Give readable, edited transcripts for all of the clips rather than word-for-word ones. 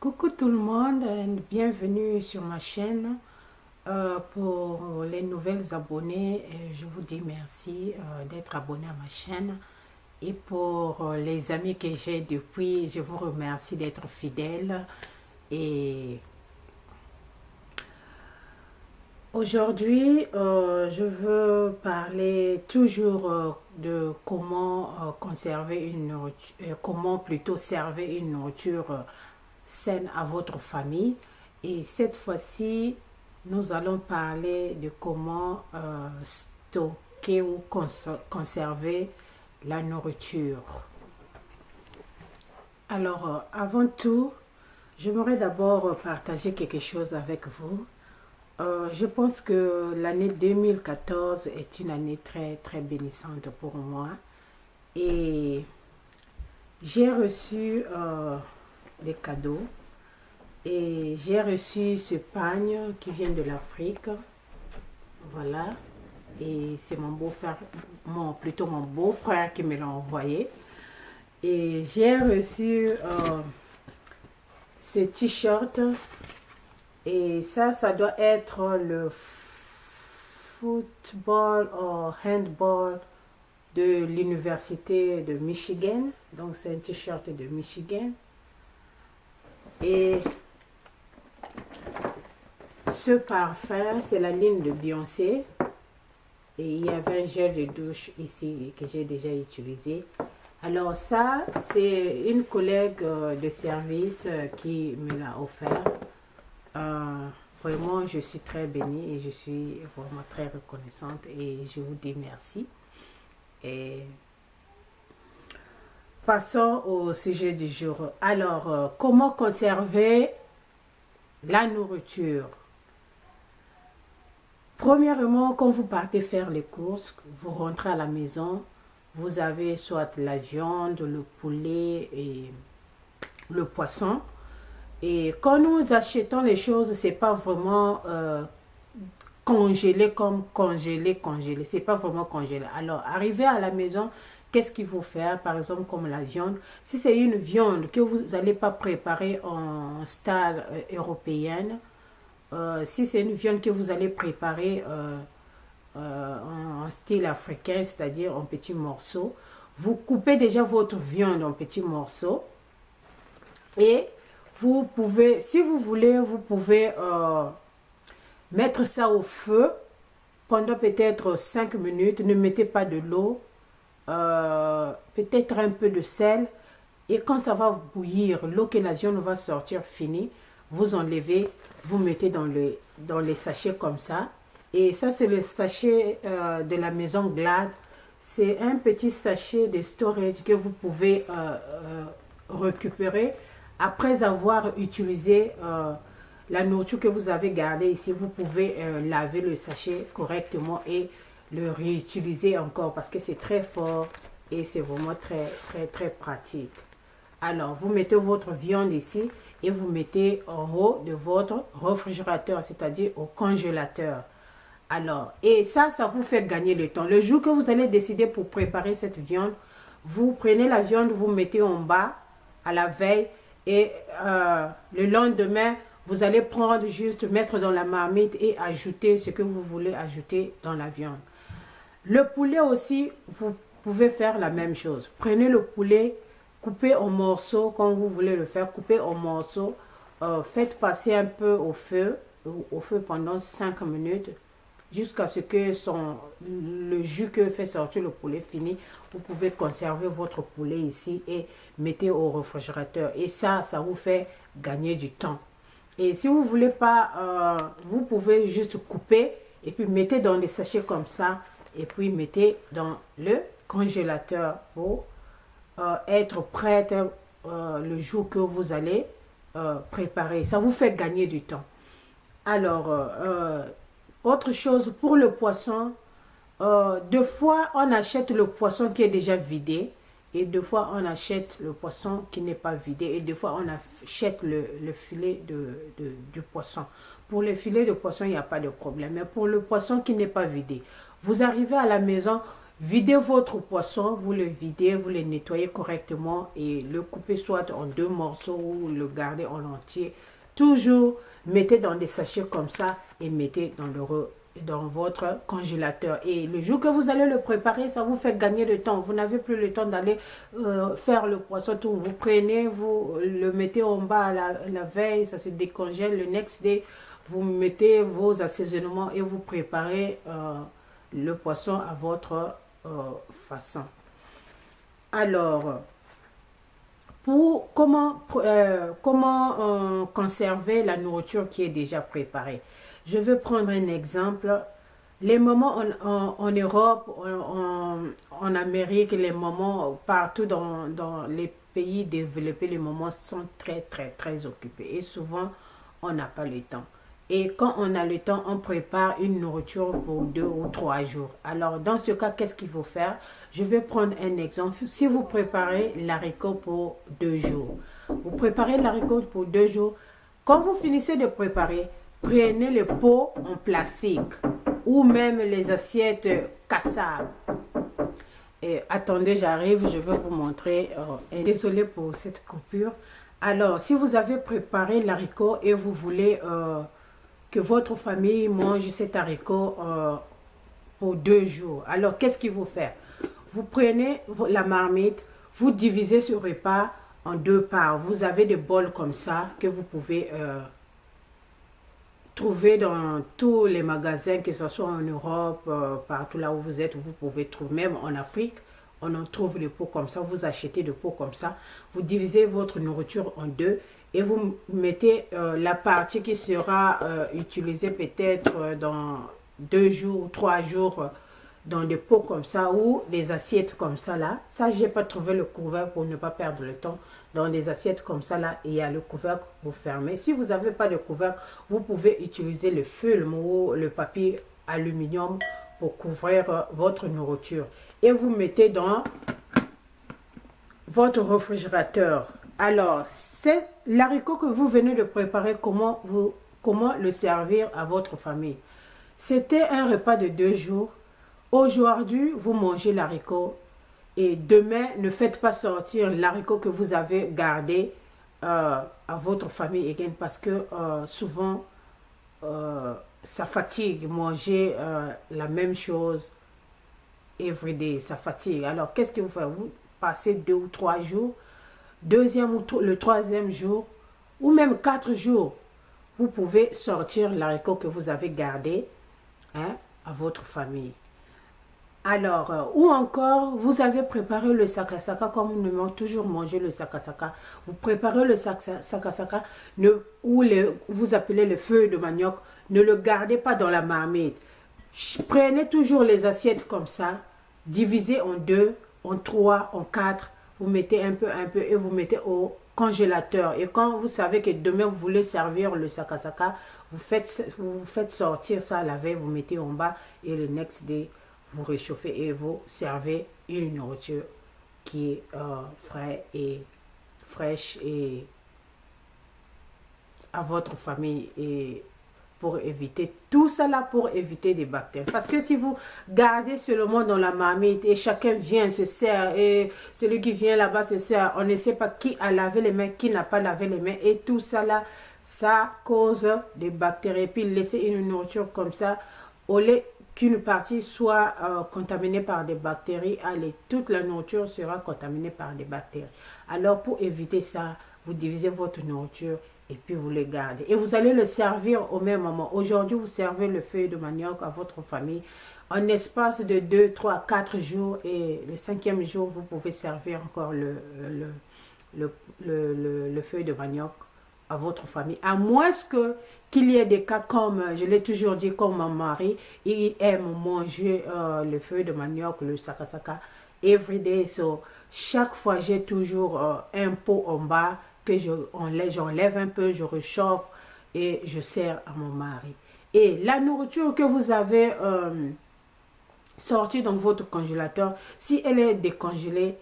Coucou tout le monde, bienvenue sur ma chaîne. Pour les nouvelles abonnés, je vous dis merci d'être abonné à ma chaîne. Et pour les amis que j'ai depuis, je vous remercie d'être fidèles. Et aujourd'hui, je veux parler toujours de comment conserver une nourriture, comment plutôt servir une nourriture saine à votre famille. Et cette fois-ci, nous allons parler de comment stocker ou conserver la nourriture. Alors, avant tout, j'aimerais d'abord partager quelque chose avec vous. Je pense que l'année 2014 est une année très bénissante pour moi. Et j'ai reçu des cadeaux. Et j'ai reçu ce pagne qui vient de l'Afrique. Voilà. Et c'est mon beau-frère, plutôt mon beau-frère qui me l'a envoyé. Et j'ai reçu ce t-shirt. Et ça doit être le football ou handball de l'université de Michigan. Donc c'est un t-shirt de Michigan. Et ce parfum, c'est la ligne de Beyoncé. Et il y avait un gel de douche ici que j'ai déjà utilisé. Alors ça, c'est une collègue de service qui me l'a offert. Vraiment, je suis très bénie et je suis vraiment très reconnaissante et je vous dis merci. Et passons au sujet du jour. Alors, comment conserver la nourriture? Premièrement, quand vous partez faire les courses, vous rentrez à la maison, vous avez soit la viande, le poulet et le poisson. Et quand nous achetons les choses, c'est pas vraiment congelé comme congelé. C'est pas vraiment congelé. Alors, arrivé à la maison, qu'est-ce qu'il faut faire? Par exemple, comme la viande. Si c'est une viande que vous n'allez pas préparer en style européenne, si c'est une viande que vous allez préparer en style africain, c'est-à-dire en petits morceaux, vous coupez déjà votre viande en petits morceaux et vous pouvez, si vous voulez, vous pouvez mettre ça au feu pendant peut-être 5 minutes. Ne mettez pas de l'eau, peut-être un peu de sel. Et quand ça va bouillir, l'eau que la viande va sortir finie, vous enlevez, vous mettez dans les sachets comme ça. Et ça, c'est le sachet de la maison Glad. C'est un petit sachet de storage que vous pouvez récupérer après avoir utilisé la nourriture que vous avez gardée ici. Vous pouvez laver le sachet correctement et le réutiliser encore parce que c'est très fort et c'est vraiment très pratique. Alors, vous mettez votre viande ici et vous mettez en haut de votre réfrigérateur, c'est-à-dire au congélateur. Alors, et ça vous fait gagner le temps. Le jour que vous allez décider pour préparer cette viande, vous prenez la viande, vous mettez en bas à la veille et le lendemain, vous allez prendre juste, mettre dans la marmite et ajouter ce que vous voulez ajouter dans la viande. Le poulet aussi, vous pouvez faire la même chose. Prenez le poulet, coupez en morceaux, quand vous voulez le faire, coupez en morceaux, faites passer un peu au feu pendant 5 minutes, jusqu'à ce que le jus que fait sortir le poulet finit. Vous pouvez conserver votre poulet ici et mettez au réfrigérateur. Et ça vous fait gagner du temps. Et si vous ne voulez pas, vous pouvez juste couper et puis mettez dans des sachets comme ça. Et puis mettez dans le congélateur pour être prête le jour que vous allez préparer. Ça vous fait gagner du temps. Alors, autre chose pour le poisson, deux fois on achète le poisson qui est déjà vidé et deux fois on achète le poisson qui n'est pas vidé et deux fois on achète le filet du poisson. Pour le filet de poisson, il n'y a pas de problème. Mais pour le poisson qui n'est pas vidé, vous arrivez à la maison, videz votre poisson, vous le videz, vous le nettoyez correctement et le coupez soit en 2 morceaux ou le gardez en entier. Toujours mettez dans des sachets comme ça et mettez dans votre congélateur. Et le jour que vous allez le préparer, ça vous fait gagner de temps. Vous n'avez plus le temps d'aller faire le poisson tout. Vous prenez, vous le mettez en bas la veille, ça se décongèle. Le next day, vous mettez vos assaisonnements et vous préparez le poisson à votre façon. Alors, comment conserver la nourriture qui est déjà préparée? Je vais prendre un exemple. Les moments en Europe, en Amérique, les moments partout dans les pays développés, les moments sont très occupés. Et souvent, on n'a pas le temps. Et quand on a le temps, on prépare une nourriture pour 2 ou 3 jours. Alors, dans ce cas, qu'est-ce qu'il faut faire? Je vais prendre un exemple. Si vous préparez l'haricot pour 2 jours, vous préparez l'haricot pour 2 jours. Quand vous finissez de préparer, prenez le pot en plastique ou même les assiettes cassables. Et attendez, j'arrive, je vais vous montrer. Désolé pour cette coupure. Alors, si vous avez préparé l'haricot et vous voulez que votre famille mange cet haricot pour 2 jours, alors qu'est-ce qu'il faut faire? Vous prenez la marmite, vous divisez ce repas en 2 parts. Vous avez des bols comme ça que vous pouvez trouver dans tous les magasins, que ce soit en Europe, partout là où vous êtes, vous pouvez trouver, même en Afrique, on en trouve des pots comme ça, vous achetez des pots comme ça, vous divisez votre nourriture en 2 et vous mettez la partie qui sera utilisée peut-être dans 2 jours ou 3 jours dans des pots comme ça ou des assiettes comme ça là. Ça, j'ai pas trouvé le couvercle pour ne pas perdre le temps. Dans des assiettes comme ça là, il y a le couvercle, vous fermez. Si vous n'avez pas de couvercle, vous pouvez utiliser le film ou le papier aluminium pour couvrir votre nourriture. Et vous mettez dans votre réfrigérateur. Alors, c'est l'haricot que vous venez de préparer, comment le servir à votre famille. C'était un repas de 2 jours. Aujourd'hui, vous mangez l'haricot et demain, ne faites pas sortir l'haricot que vous avez gardé à votre famille again, parce que souvent, ça fatigue manger la même chose every day, ça fatigue. Alors, qu'est-ce que vous faites? Vous passez 2 ou 3 jours, le 3e jour, ou même 4 jours, vous pouvez sortir l'haricot que vous avez gardé à votre famille. Alors, ou encore, vous avez préparé le sakasaka, comme nous aimons toujours manger le sakasaka. Vous préparez le sakasaka, ou vous appelez le feu de manioc, ne le gardez pas dans la marmite. Prenez toujours les assiettes comme ça, divisez en 2, en 3, en 4, vous mettez un peu, et vous mettez au congélateur. Et quand vous savez que demain vous voulez servir le sakasaka, vous faites sortir ça la veille, vous mettez en bas et le next day, vous réchauffez et vous servez une nourriture qui est fraîche et à votre famille, et pour éviter tout cela, pour éviter des bactéries. Parce que si vous gardez seulement dans la marmite et chacun vient, se sert, et celui qui vient là-bas se sert, on ne sait pas qui a lavé les mains, qui n'a pas lavé les mains, et tout ça là, ça cause des bactéries. Puis laisser une nourriture comme ça, au lieu qu'une partie soit contaminée par des bactéries, allez, toute la nourriture sera contaminée par des bactéries. Alors pour éviter ça, vous divisez votre nourriture et puis vous le gardez. Et vous allez le servir au même moment. Aujourd'hui, vous servez le feuille de manioc à votre famille. En espace de 2, 3, 4 jours, et le 5e jour, vous pouvez servir encore le feuille de manioc à votre famille. À moins qu'il y ait des cas comme, je l'ai toujours dit, comme mon mari, il aime manger le feuille de manioc, le sakasaka, every day. So, chaque fois, j'ai toujours un pot en bas que j'enlève un peu, je réchauffe et je sers à mon mari. Et la nourriture que vous avez sortie dans votre congélateur, si elle est décongelée,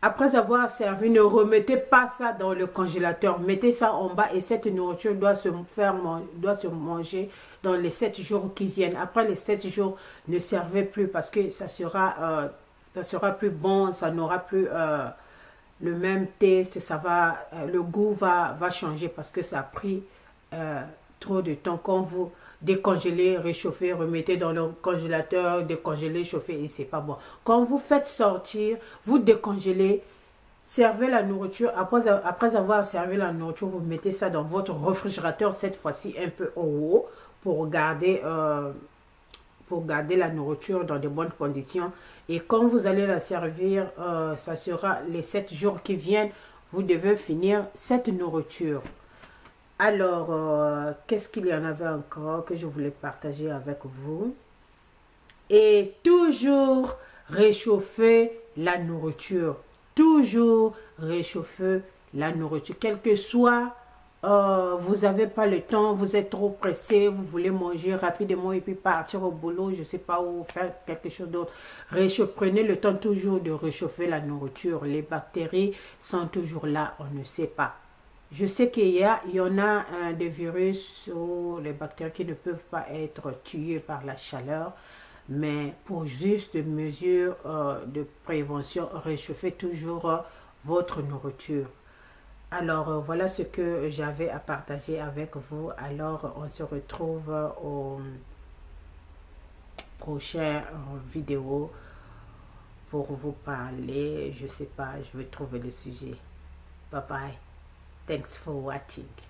Après avoir servi, ne remettez pas ça dans le congélateur. Mettez ça en bas et cette nourriture doit se manger dans les 7 jours qui viennent. Après les 7 jours, ne servez plus parce que ça sera plus bon, ça n'aura plus le même taste, le goût va changer parce que ça a pris trop de temps. Quand vous décongelez, réchauffez, remettez dans le congélateur, décongelez, chauffez et c'est pas bon. Quand vous faites sortir, vous décongelez, servez la nourriture. Après avoir servi la nourriture, vous mettez ça dans votre réfrigérateur, cette fois-ci un peu en haut, pour garder la nourriture dans de bonnes conditions. Et quand vous allez la servir, ça sera les 7 jours qui viennent, vous devez finir cette nourriture. Alors, qu'est-ce qu'il y en avait encore que je voulais partager avec vous? Et toujours réchauffer la nourriture. Toujours réchauffer la nourriture. Quel que soit, vous n'avez pas le temps, vous êtes trop pressé, vous voulez manger rapidement et puis partir au boulot, je ne sais pas où, faire quelque chose d'autre. Prenez le temps toujours de réchauffer la nourriture. Les bactéries sont toujours là, on ne sait pas. Je sais qu'il y en a des virus ou des bactéries qui ne peuvent pas être tuées par la chaleur, mais pour juste des mesures de prévention, réchauffez toujours votre nourriture. Alors, voilà ce que j'avais à partager avec vous. Alors, on se retrouve au prochain vidéo pour vous parler. Je sais pas, je vais trouver le sujet. Bye bye. Thanks for watching.